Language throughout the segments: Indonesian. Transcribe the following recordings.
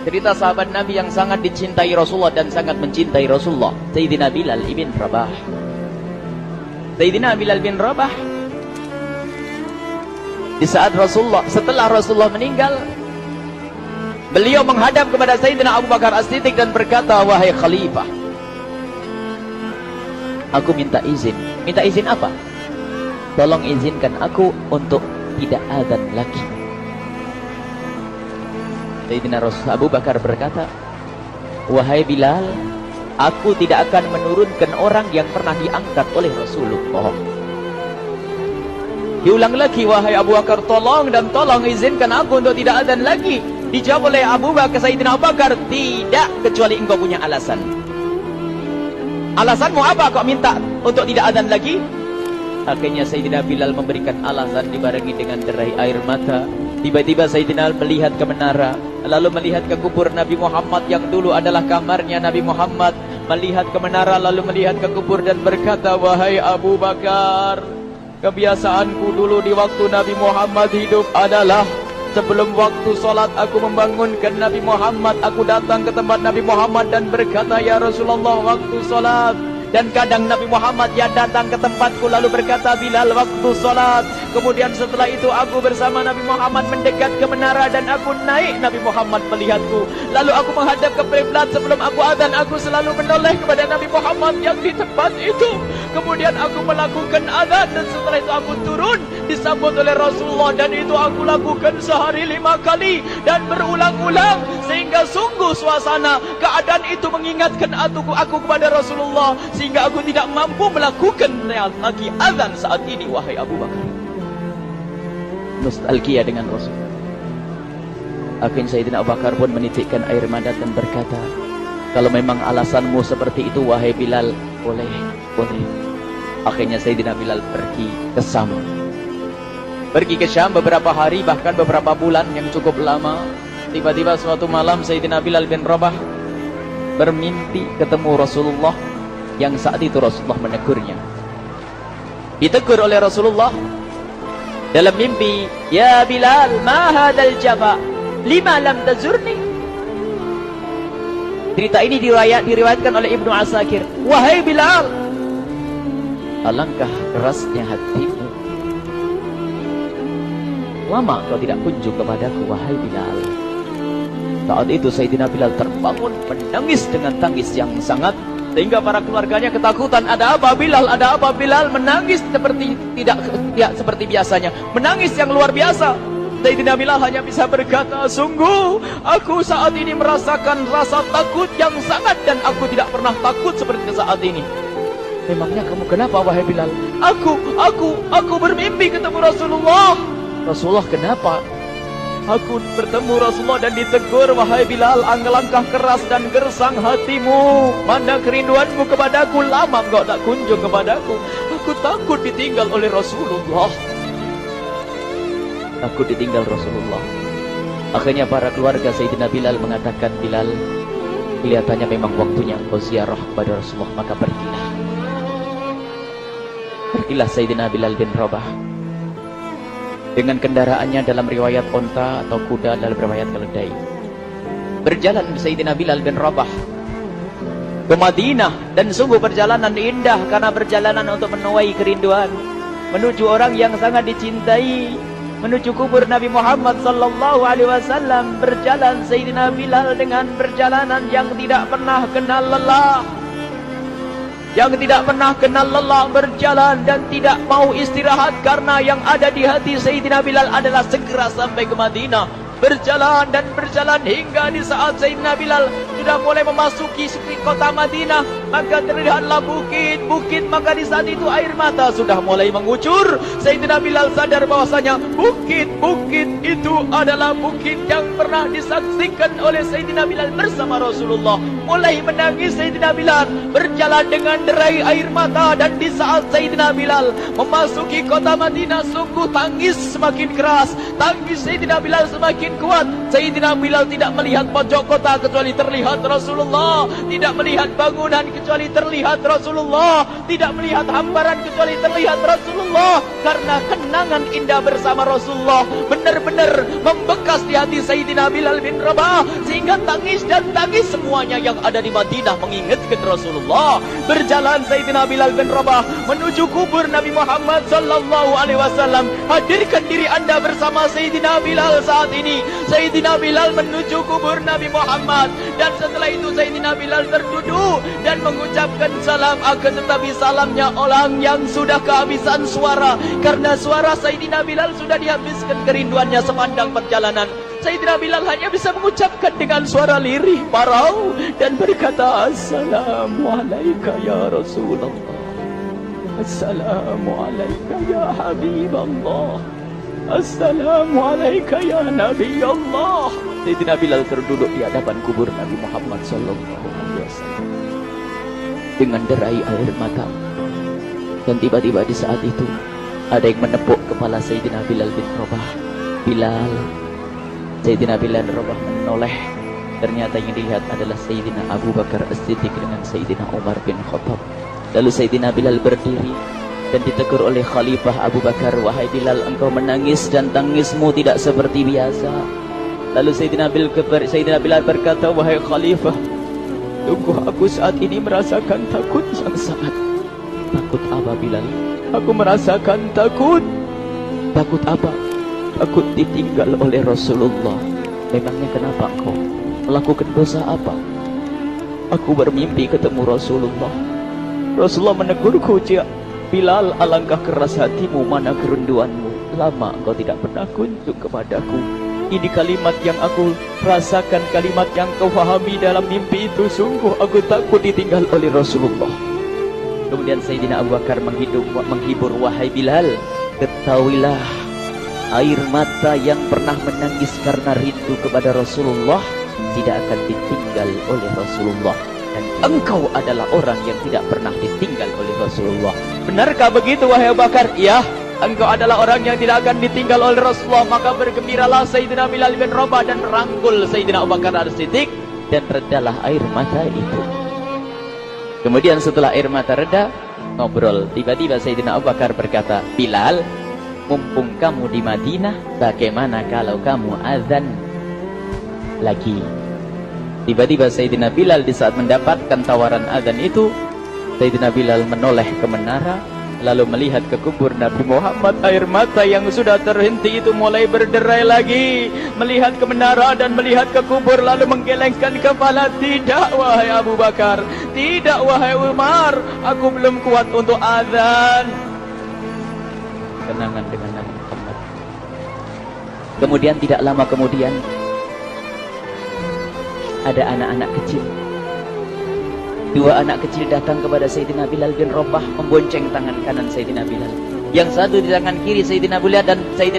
Cerita sahabat Nabi yang sangat dicintai Rasulullah dan sangat mencintai Rasulullah, Sayyidina Bilal ibn Rabah. Sayyidina Bilal bin Rabah, di saat setelah Rasulullah meninggal, beliau menghadap kepada Sayyidina Abu Bakar As-Siddiq dan berkata, wahai khalifah, aku minta izin. Minta izin apa? Tolong izinkan aku untuk tidak azan lagi. Sayyidina Abu Bakar berkata, wahai Bilal, aku tidak akan menurunkan orang yang pernah diangkat oleh Rasulullah. Diulang lagi, wahai Abu Bakar, tolong dan tolong izinkan aku untuk tidak azan lagi. Dijawab oleh Abu Bakar, Sayyidina Abu Bakar, tidak, kecuali engkau punya alasan. Alasanmu apa kau minta untuk tidak azan lagi? Akhirnya Sayyidina Bilal memberikan alasan dibarengi dengan derai air mata. Tiba-tiba Sayyidina melihat ke menara, lalu melihat ke kubur Nabi Muhammad yang dulu adalah kamarnya Nabi Muhammad. Melihat ke menara, lalu melihat ke kubur dan berkata, wahai Abu Bakar, kebiasaanku dulu di waktu Nabi Muhammad hidup adalah sebelum waktu sholat aku membangunkan Nabi Muhammad. Aku datang ke tempat Nabi Muhammad dan berkata, ya Rasulullah, waktu sholat. Dan kadang Nabi Muhammad ya datang ke tempatku lalu berkata, Bilal, waktu sholat. Kemudian setelah itu aku bersama Nabi Muhammad mendekat ke menara dan aku naik. Nabi Muhammad melihatku. Lalu aku menghadap ke kiblat. Sebelum aku azan, aku selalu menoleh kepada Nabi Muhammad yang di tempat itu. Kemudian aku melakukan azan dan setelah itu aku turun disambut oleh Rasulullah. Dan itu aku lakukan sehari 5 kali dan berulang-ulang. Sehingga sungguh suasana keadaan itu mengingatkan aku kepada Rasulullah. Sehingga aku tidak mampu melakukan lagi azan saat ini, wahai Abu Bakar. Nostalgia dengan Rasul. Akhirnya Sayyidina Abu Bakar pun menitikkan air mata dan berkata, kalau memang alasanmu seperti itu, wahai Bilal, boleh. Akhirnya Sayyidina Bilal pergi ke Syam. Pergi ke Syam beberapa hari, bahkan beberapa bulan yang cukup lama. Tiba-tiba suatu malam Sayyidina Bilal bin Rabah bermimpi ketemu Rasulullah, yang saat itu Rasulullah menegurnya. Ditegur oleh Rasulullah dalam mimpi, ya Bilal, ma hadal jafa, lima lam tazurni. Cerita ini diriwayatkan oleh Ibnu Asakir. Wahai Bilal, alangkah kerasnya hatimu, lama kau tidak kunjung kepadaku, wahai Bilal. Saat itu Sayyidina Bilal terbangun menangis dengan tangis yang sangat, sehingga para keluarganya ketakutan. Ada apa Bilal? Ada apa Bilal? Menangis seperti tidak seperti biasanya, menangis yang luar biasa. Sayyidina Bilal hanya bisa berkata, sungguh aku saat ini merasakan rasa takut yang sangat, dan aku tidak pernah takut seperti saat ini. Memangnya kamu kenapa, wahai Bilal? Aku bermimpi ketemu Rasulullah. Rasulullah, kenapa? Aku bertemu Rasulullah dan ditegur, wahai Bilal, alangkah keras dan gersang hatimu. Mana kerinduanmu kepadaku, lama engkau tak kunjung kepadaku. Aku takut ditinggal oleh Rasulullah. Takut ditinggal Rasulullah. Akhirnya para keluarga Sayyidina Bilal mengatakan, Bilal, kelihatannya memang waktunya engkau ziarah kepada Rasulullah, maka pergilah. Pergilah Sayyidina Bilal bin Rabah dengan kendaraannya, dalam riwayat onta atau kuda, dalam riwayat keledai. Berjalan Sayyidina Bilal bin Rabah ke Madinah, dan sungguh perjalanan indah karena perjalanan untuk menuai kerinduan, menuju orang yang sangat dicintai, menuju kubur Nabi Muhammad sallallahu alaihi wasallam. Berjalan Sayyidina Bilal dengan perjalanan yang tidak pernah kenal lelah, berjalan dan tidak mau istirahat, karena yang ada di hati Sayyidina Bilal adalah segera sampai ke Madinah. Berjalan dan berjalan hingga di saat Sayyidina Bilal sudah mulai memasuki kota Madinah, maka terlihatlah bukit-bukit. Maka di saat itu air mata sudah mulai mengucur. Sayyidina Bilal sadar bahwasanya bukit-bukit itu adalah bukit yang pernah disaksikan oleh Sayyidina Bilal bersama Rasulullah. Mulai menangis Sayyidina Bilal, berjalan dengan derai air mata. Dan di saat Sayyidina Bilal memasuki kota Madinah, sungguh tangis semakin keras, tangis Sayyidina Bilal semakin kuat. Sayyidina Bilal tidak melihat pojok kota, kecuali terlihat terlihat Rasulullah, tidak melihat bangunan kecuali terlihat Rasulullah, tidak melihat hamparan kecuali terlihat Rasulullah, karena kenangan indah bersama Rasulullah benar-benar membekas di hati Sayyidina Bilal bin Rabah, sehingga tangis dan tangis semuanya yang ada di Madinah mengingatkan Rasulullah. Berjalan Sayyidina Bilal bin Rabah menuju kubur Nabi Muhammad sallallahu alaihi wasallam. Hadirkan diri Anda bersama Sayyidina Bilal saat ini. Sayyidina Bilal menuju kubur Nabi Muhammad, dan setelah itu Sayyidina Bilal terduduk dan mengucapkan salam, akan tetapi salamnya orang yang sudah kehabisan suara, karena suara Sayyidina Bilal sudah dihabiskan kerinduannya sepanjang perjalanan. Sayyidina Bilal hanya bisa mengucapkan dengan suara lirih parau dan berkata, Assalamualaikum ya Rasulullah, Assalamualaikum ya Habiballah, Assalamualaikum ya Nabi Allah. Sayyidina Bilal terduduk di hadapan kubur Nabi Muhammad sallallahu alaihi wasallam dengan derai air mata. Dan tiba-tiba di saat itu ada yang menepuk kepala Sayyidina Bilal bin Rabah. Bilal. Sayyidina Bilal bin Rabah menoleh. Ternyata yang dilihat adalah Sayyidina Abu Bakar As-Siddiq dengan Sayyidina Umar bin Khattab. Lalu Sayyidina Bilal berdiri dan ditegur oleh Khalifah Abu Bakar, wahai Bilal, engkau menangis dan tangismu tidak seperti biasa. Lalu Sayyidina Bilal berkata, wahai Khalifah, sungguh aku saat ini merasakan takut yang sangat. Takut apa Bilal? Aku merasakan takut. Takut apa? Takut ditinggal oleh Rasulullah. Memangnya kenapa engkau? Melakukan dosa apa? Aku bermimpi ketemu Rasulullah. Rasulullah menegurku, Bilal, alangkah keras hatimu, mana kerinduanmu. Lama engkau tidak pernah kunjung kepadaku. Ini kalimat yang aku rasakan, kalimat yang kau fahami dalam mimpi itu. Sungguh aku takut ditinggal oleh Rasulullah. Kemudian Sayyidina Abu Bakar menghibur, wahai Bilal, ketahuilah, air mata yang pernah menangis karena rindu kepada Rasulullah tidak akan ditinggal oleh Rasulullah. Dan engkau adalah orang yang tidak pernah ditinggal oleh Rasulullah. Benarkah begitu wahai Abu Bakar? Ya, engkau adalah orang yang tidak akan ditinggal oleh Rasulullah. Maka bergembiralah Sayyidina Bilal bin Rabah dan rangkul Sayyidina Abu Bakar As-Siddiq, dan redalah air mata itu. Kemudian setelah air mata reda, ngobrol. Tiba-tiba Sayyidina Abu Bakar berkata, Bilal, mumpung kamu di Madinah, bagaimana kalau kamu azan lagi? Tiba-tiba Sayyidina Bilal di saat mendapatkan tawaran azan itu, Sayyidina Bilal menoleh ke menara, lalu melihat ke kubur Nabi Muhammad. Air mata yang sudah terhenti itu mulai berderai lagi. Melihat ke menara dan melihat ke kubur, lalu menggelengkan kepala. Tidak wahai Abu Bakar, tidak wahai Umar, aku belum kuat untuk azan. Kenangan dengan Nabi Muhammad. Kemudian tidak lama kemudian ada anak-anak kecil. Dua anak kecil datang kepada Sayyidina Bilal bin Rabah, membonceng tangan kanan Sayyidina Bilal. Yang satu di tangan kiri Sayyidina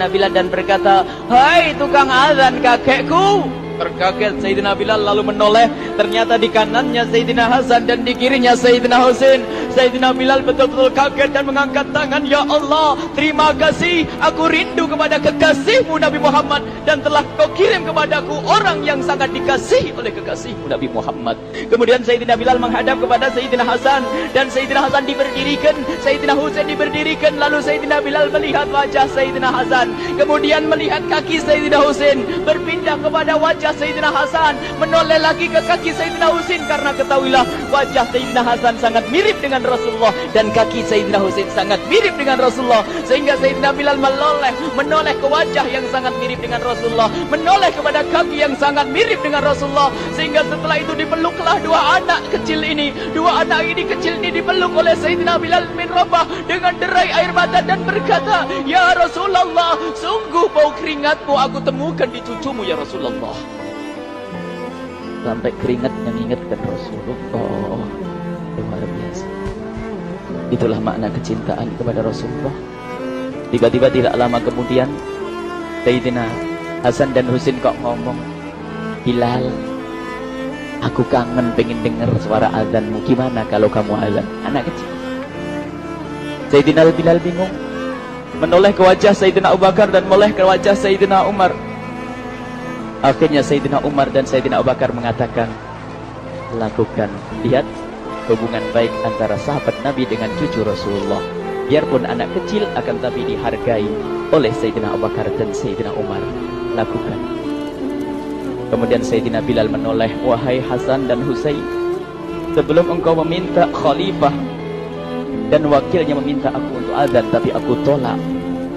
Bilal dan berkata, hai tukang azan kakekku. Terkaget Sayyidina Bilal lalu menoleh. Ternyata di kanannya Sayyidina Hasan dan di kirinya Sayyidina Husain. Sayyidina Bilal betul-betul kaget dan mengangkat tangan. Ya Allah, terima kasih. Aku rindu kepada kekasihmu Nabi Muhammad, dan telah kau kirim kepadaku orang yang sangat dikasihi oleh kekasihmu Nabi Muhammad. Kemudian Sayyidina Bilal menghadap kepada Sayyidina Hasan, dan Sayyidina Hasan diberdirikan, Sayyidina Husain diberdirikan. Lalu Sayyidina Bilal melihat wajah Sayyidina Hasan, kemudian melihat kaki Sayyidina Husain, berpindah kepada wajah Sayyidina Hasan, menoleh lagi ke kaki Sayyidina Husain, karena ketahuilah wajah Sayyidina Hasan sangat mirip dengan Rasulullah dan kaki Sayyidina Husain sangat mirip dengan Rasulullah, sehingga Sayyidina Bilal menoleh ke wajah yang sangat mirip dengan Rasulullah, menoleh kepada kaki yang sangat mirip dengan Rasulullah, sehingga setelah itu dipeluklah dua anak kecil ini. Dua anak ini kecil ini dipeluk oleh Sayyidina Bilal bin Rabah dengan derai air mata dan berkata, ya Rasulullah, sungguh bau keringatmu aku temukan di cucumu ya Rasulullah. Sampai keringat mengingatkan Rasulullah. Luar biasa. Itulah makna kecintaan kepada Rasulullah. Tiba-tiba tidak lama kemudian Sayyidina Hasan dan Husain kok ngomong, Bilal, aku kangen pengen dengar suara azanmu. Gimana kalau kamu azan? Anak kecil. Sayyidina Bilal bingung, menoleh ke wajah Sayyidina Abu Bakar dan menoleh ke wajah Sayyidina Umar. Akhirnya Sayyidina Umar dan Sayyidina Abu Bakar mengatakan, lakukan. Lihat hubungan baik antara sahabat Nabi dengan cucu Rasulullah. Biarpun anak kecil akan tapi dihargai oleh Sayyidina Abu Bakar dan Sayyidina Umar. Lakukan. Kemudian Sayyidina Bilal menoleh, wahai Hasan dan Husain, sebelum engkau meminta khalifah dan wakilnya meminta aku untuk azan, tapi aku tolak.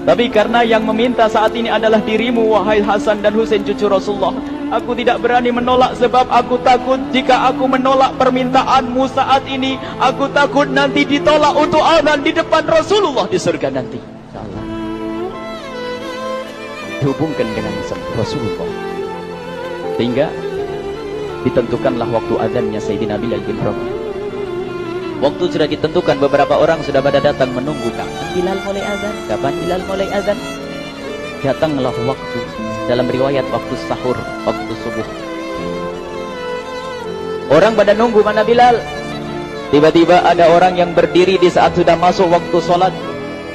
Tapi karena yang meminta saat ini adalah dirimu, wahai Hasan dan Husain cucu Rasulullah, aku tidak berani menolak, sebab aku takut jika aku menolak permintaanmu saat ini, aku takut nanti ditolak untuk azan di depan Rasulullah di surga nanti. InsyaAllah dihubungkan dengan Rasulullah, sehingga ditentukanlah waktu azannya Sayyidina Bilal bin Rabah. Waktu sudah ditentukan, beberapa orang sudah pada datang menunggu. Kapan Bilal mulai azan? Kapan Bilal mulai azan? Datanglah waktu. Dalam riwayat waktu sahur, waktu subuh. Orang pada nunggu mana Bilal. Tiba-tiba ada orang yang berdiri di saat sudah masuk waktu sholat.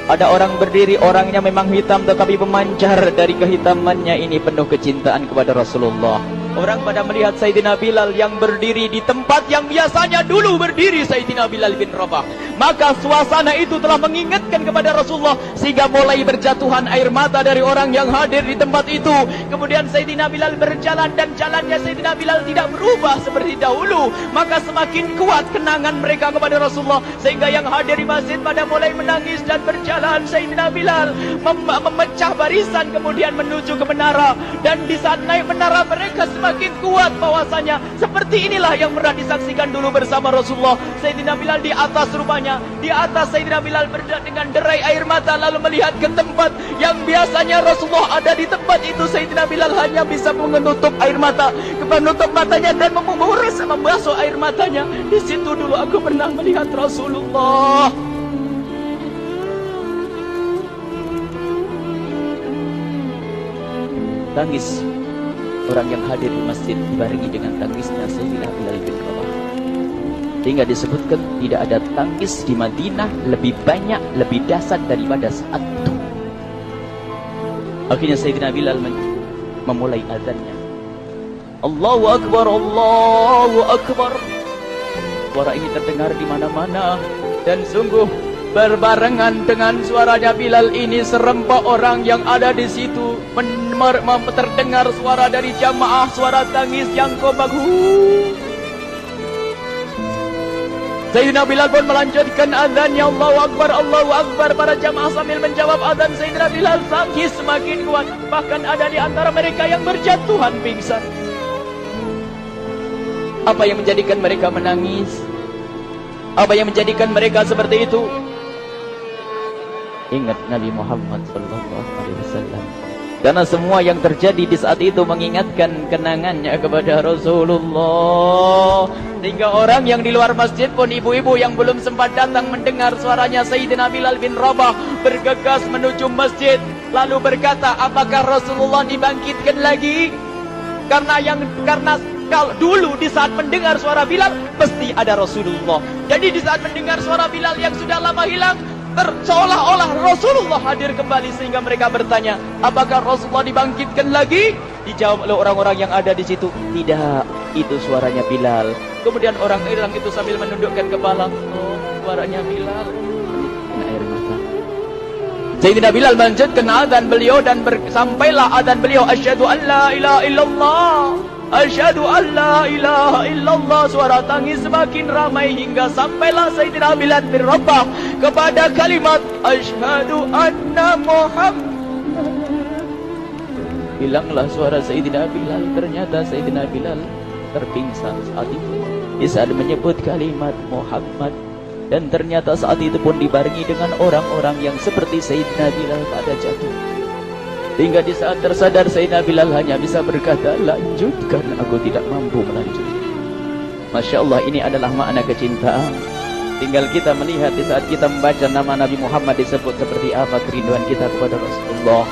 Ada orang berdiri, orangnya memang hitam tetapi memancar dari kehitamannya ini penuh kecintaan kepada Rasulullah. Orang pada melihat Sayyidina Bilal yang berdiri di tempat yang biasanya dulu berdiri Sayyidina Bilal bin Rabah. Maka suasana itu telah mengingatkan kepada Rasulullah, sehingga mulai berjatuhan air mata dari orang yang hadir di tempat itu. Kemudian Sayyidina Bilal berjalan, dan jalannya Sayyidina Bilal tidak berubah seperti dahulu. Maka semakin kuat kenangan mereka kepada Rasulullah, sehingga yang hadir di masjid pada mulai menangis dan berjalan. Sayyidina Bilal memecah barisan kemudian menuju ke menara, dan di saat naik menara mereka semakin kuat bahwasanya seperti inilah yang pernah disaksikan dulu bersama Rasulullah. Sayyidina Bilal di atas, rupanya di atas Sayyidina Bilal berada dengan derai air mata, lalu melihat ke tempat yang biasanya Rasulullah ada di tempat itu. Sayyidina Bilal hanya bisa menutup air mata, menutup matanya dan membasuh air matanya. Di situ dulu aku pernah melihat Rasulullah. Tangis orang yang hadir di masjid dibarengi dengan tangisnya Sayyidina Bilal bin Rabah, sehingga disebutkan tidak ada tangis di Madinah lebih banyak, lebih dahsyat daripada saat itu. Akhirnya Sayyidina Bilal memulai azannya. Allahu Akbar, Allahu Akbar. Suara ini terdengar di mana-mana, dan sungguh berbarengan dengan suaranya Bilal ini serempak orang yang ada di situ terdengar suara dari jamaah, suara tangis yang kompak. Sayyidina Bilal pun melanjutkan azannya, Allahu Akbar, Allahu Akbar. Para jamaah sambil menjawab azan Sayyidina Bilal, tangis semakin kuat. Bahkan ada di antara mereka yang berjatuhan pingsan. Apa yang menjadikan mereka menangis? Apa yang menjadikan mereka seperti itu? Ingat Nabi Muhammad SAW. Karena semua yang terjadi di saat itu mengingatkan kenangannya kepada Rasulullah. Sehingga orang yang di luar masjid pun, ibu-ibu yang belum sempat datang mendengar suaranya Sayyidina Bilal bin Rabah, bergegas menuju masjid, lalu berkata, apakah Rasulullah dibangkitkan lagi? Karena kalau dulu di saat mendengar suara Bilal pasti ada Rasulullah. Jadi di saat mendengar suara Bilal yang sudah lama hilang, seolah-olah Rasulullah hadir kembali, sehingga mereka bertanya, apakah Rasulullah dibangkitkan lagi? Dijawab oleh orang-orang yang ada di situ, tidak, itu suaranya Bilal. Kemudian orang-orang itu sambil menundukkan kepala, oh, suaranya Bilal. Air mata. Sayyidina Bilal melanjutkan azan beliau, dan sampailah azan beliau, asyhadu an la ilaha illallah, asyhadu an la ilaha illallah. Suara tangis semakin ramai hingga sampailah Sayyidina Bilal bin Rabah kepada kalimat asyhadu anna Muhammad. Hilanglah suara Sayyidina Bilal. Ternyata Sayyidina Bilal terpingsan saat itu di saat menyebut kalimat Muhammad. Dan ternyata saat itu pun dibarengi dengan orang-orang yang seperti Sayyidina Bilal pada jatuh. Hingga di saat tersadar Sayyidina Bilal hanya bisa berkata, lanjutkan, aku tidak mampu melanjutkan. Masya Allah, ini adalah makna kecintaan. Tinggal kita melihat di saat kita membaca nama Nabi Muhammad disebut seperti apa kerinduan kita kepada Rasulullah.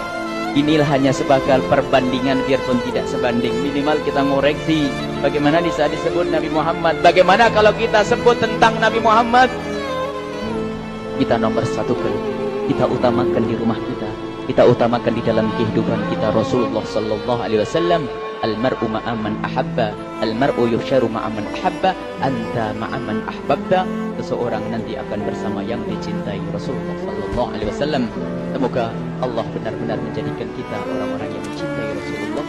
Inilah hanya sebagai perbandingan, biarpun tidak sebanding. Minimal kita ngoreksi bagaimana di saat disebut Nabi Muhammad. Bagaimana kalau kita sebut tentang Nabi Muhammad, kita nomor satukan, kita utamakan di rumah kita, kita utamakan di dalam kehidupan kita Rasulullah Sallallahu Alaihi Wasallam. Al-mar'u ma'aman ahabba, al-mar'u yuhsyaru ma'aman ahabba, anta ma'aman ahbabta. Seseorang nanti akan bersama yang dicintai Rasulullah sallallahu alaihi wasallam. Semoga Allah benar-benar menjadikan kita orang-orang yang mencintai Rasulullah